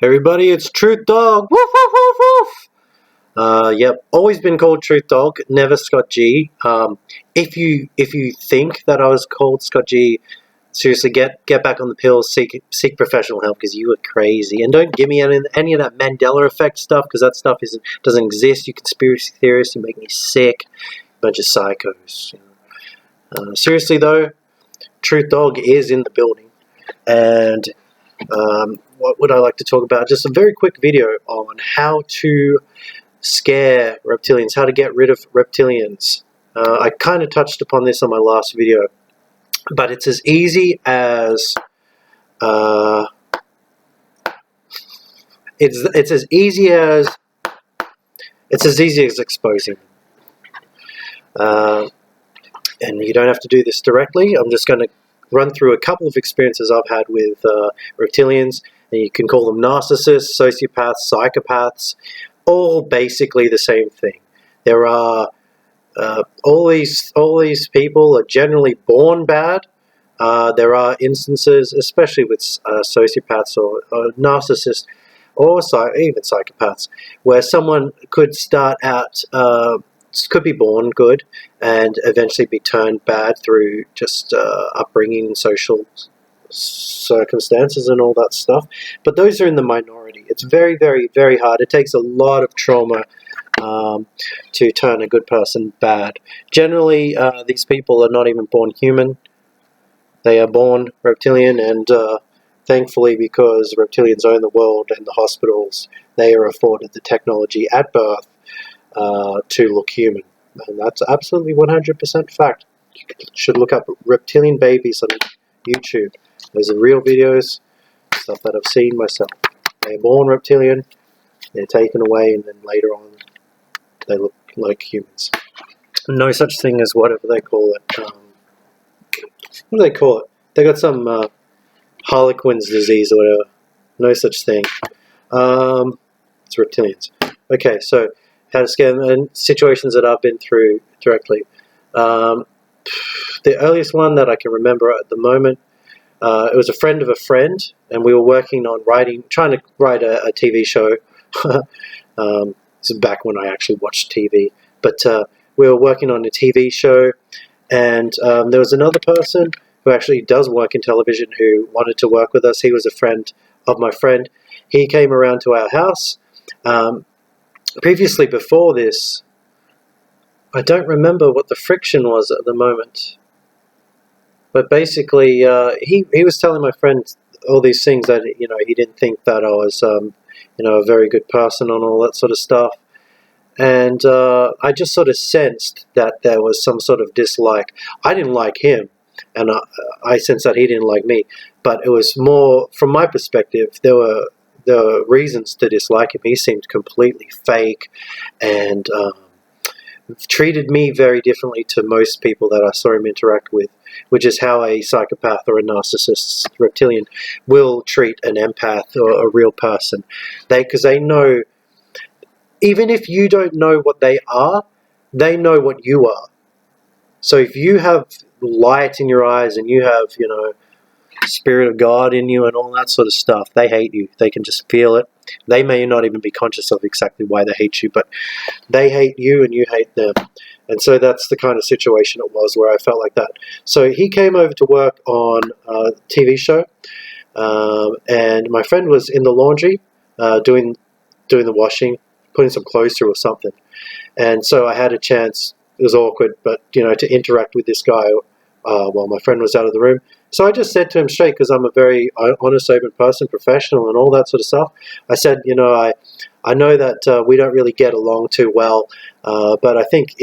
Everybody, it's Truth Dog. Woof, woof, woof, woof. Yep, always been called Truth Dog, never Scott G. If you think that I was called Scott G, seriously, get back on the pills, seek professional help, because you are crazy. And don't give me any of that Mandela effect stuff, because that stuff doesn't exist. You conspiracy theorists, you make me sick. Bunch of psychos. Seriously though, Truth Dog is in the building, and what would I like to talk about? Just a very quick video on how to scare reptilians, how to get rid of reptilians. I kind of touched upon this on my last video, but it's as easy as it's as easy as exposing them. And you don't have to do this directly. I'm just going to run through a couple of experiences I've had with reptilians, and you can call them narcissists, sociopaths, psychopaths, all basically the same thing. There are all these people are generally born bad. There are instances, especially with sociopaths or narcissists, or even psychopaths, where someone could start out, could be born good and eventually be turned bad through just upbringing and social circumstances and all that stuff. But those are in the minority. It's very, very, very hard. It takes a lot of trauma to turn a good person bad. Generally, these people are not even born human. They are born reptilian, and thankfully, because reptilians own the world and the hospitals, they are afforded the technology at birth to look human. And that's absolutely 100% fact. You should look up reptilian babies on YouTube. Those are real videos, stuff that I've seen myself. They're born reptilian, they're taken away, and then later on they look like humans. No such thing as whatever they call it. What do they call it? They got some Harlequin's disease or whatever. No such thing. It's reptilians. Okay, so how to scare them, and situations that I've been through directly. The earliest one that I can remember at the moment, it was a friend of a friend, and we were working on trying to write a TV show. This is back when I actually watched TV, but we were working on a TV show, and there was another person who actually does work in television who wanted to work with us. He was a friend of my friend. He came around to our house. Previously, before this, I don't remember what the friction was at the moment. But basically, he was telling my friend all these things that, he didn't think that I was, a very good person and all that sort of stuff. And I just sort of sensed that there was some sort of dislike. I didn't like him, and I sensed that he didn't like me. But it was more, from my perspective, there were reasons to dislike him. He seemed completely fake and treated me very differently to most people that I saw him interact with, which is how a psychopath or a narcissist reptilian will treat an empath or a real person. Because they know, even if you don't know what they are, they know what you are. So if you have light in your eyes and you have, Spirit of God in you and all that sort of stuff, they hate you. They can just feel it. They may not even be conscious of exactly why they hate you, but they hate you and you hate them. And so that's the kind of situation it was where I felt like that. So he came over to work on a TV show, and my friend was in the laundry doing the washing, putting some clothes through or something. And so I had a chance, it was awkward, but to interact with this guy while my friend was out of the room. So I just said to him straight, because I'm a very honest, open person, professional and all that sort of stuff. I said, I know that we don't really get along too well, but I think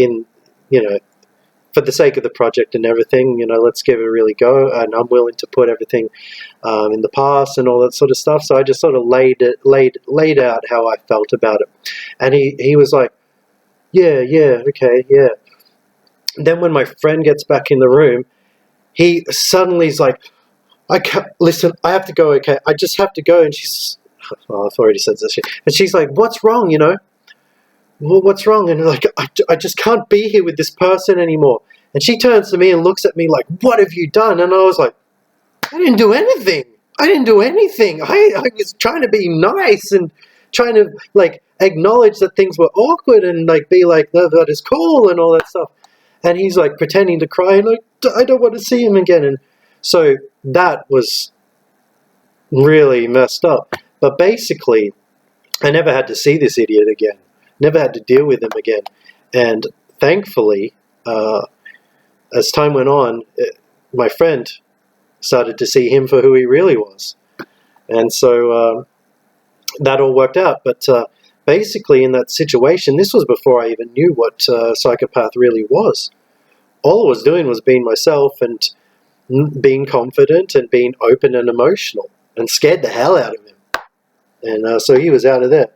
for the sake of the project and everything, let's give it a really go. And I'm willing to put everything in the past and all that sort of stuff. So I just sort of laid out how I felt about it. And he was like, yeah, okay, yeah. Then when my friend gets back in the room, he suddenly is like, I can't, listen, I have to go, okay? I just have to go. And she's, I've already said this shit. And she's like, what's wrong, Well, what's wrong? And like, I just can't be here with this person anymore. And she turns to me and looks at me like, what have you done? And I was like, I didn't do anything. I didn't do anything. I was trying to be nice and trying to like acknowledge that things were awkward and like be like, no, that is cool and all that stuff. And he's like pretending to cry and like, I don't want to see him again. And so that was really messed up. But basically, I never had to see this idiot again. Never had to deal with him again. And thankfully, as time went on, my friend started to see him for who he really was. And so that all worked out. But basically in that situation, this was before I even knew what psychopath really was. All I was doing was being myself and being confident and being open and emotional, and scared the hell out of him. And so he was out of there.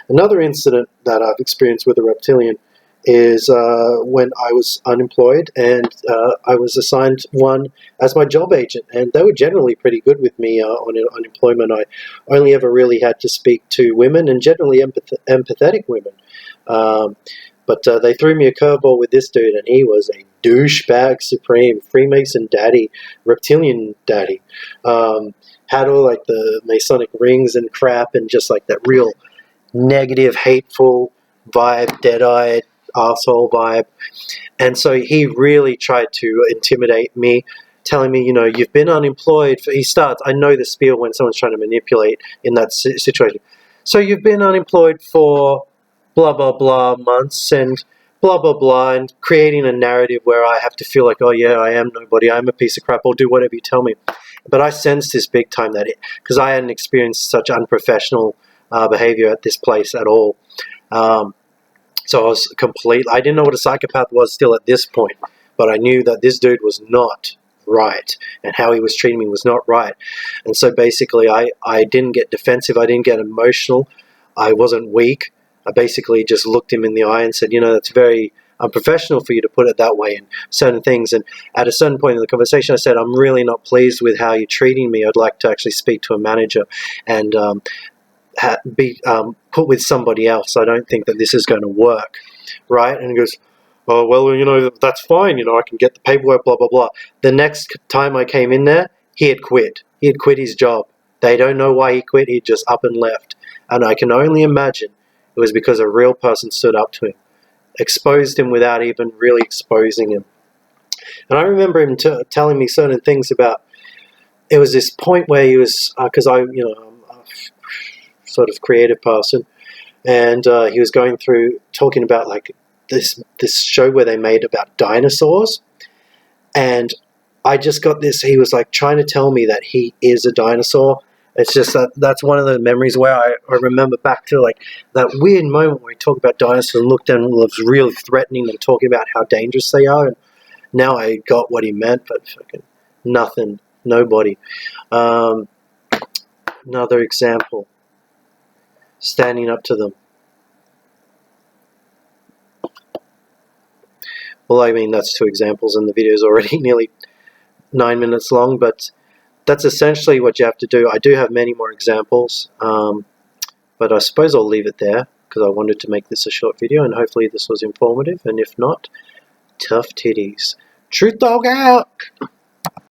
Another incident that I've experienced with a reptilian is when I was unemployed, and I was assigned one as my job agent, and they were generally pretty good with me on unemployment. I only ever really had to speak to women, and generally empathetic women. But they threw me a curveball with this dude, and he was a douchebag supreme, Freemason daddy, reptilian daddy. Had all like the Masonic rings and crap, and just like that real negative, hateful vibe, dead-eyed asshole vibe. And so he really tried to intimidate me, telling me, you've been unemployed he starts, I know the spiel when someone's trying to manipulate in that situation. So you've been unemployed for blah, blah, blah months and blah, blah, blah, and creating a narrative where I have to feel like, oh yeah, I am nobody, I'm a piece of crap, I'll do whatever you tell me. But I sensed this big time because I hadn't experienced such unprofessional behavior at this place at all. So I didn't know what a psychopath was still at this point, but I knew that this dude was not right, and how he was treating me was not right. And so basically I didn't get defensive, I didn't get emotional, I wasn't weak. I basically just looked him in the eye and said, that's very unprofessional for you to put it that way in certain things. And at a certain point in the conversation, I said, I'm really not pleased with how you're treating me. I'd like to actually speak to a manager and be put with somebody else. I don't think that this is going to work, right? And he goes, oh, well, that's fine. I can get the paperwork, blah, blah, blah. The next time I came in there, he had quit. He had quit his job. They don't know why he quit. He just up and left. And I can only imagine it was because a real person stood up to him, exposed him without even really exposing him. And I remember him telling me certain things about, it was this point where he was, because I'm a sort of creative person, and he was going through talking about like this show where they made about dinosaurs, and I just got this, he was like trying to tell me that he is a dinosaur. It's just that's one of the memories where I remember back to like that weird moment where we talk about dinosaurs and looked at them, was really threatening and talking about how dangerous they are. And now I got what he meant, but fucking nothing, nobody. Another example, standing up to them. Well, I mean, that's two examples, and the video is already nearly 9 minutes long, but that's essentially what you have to do. I do have many more examples, but I suppose I'll leave it there because I wanted to make this a short video, and hopefully this was informative, and if not, tough titties. Truth dog out!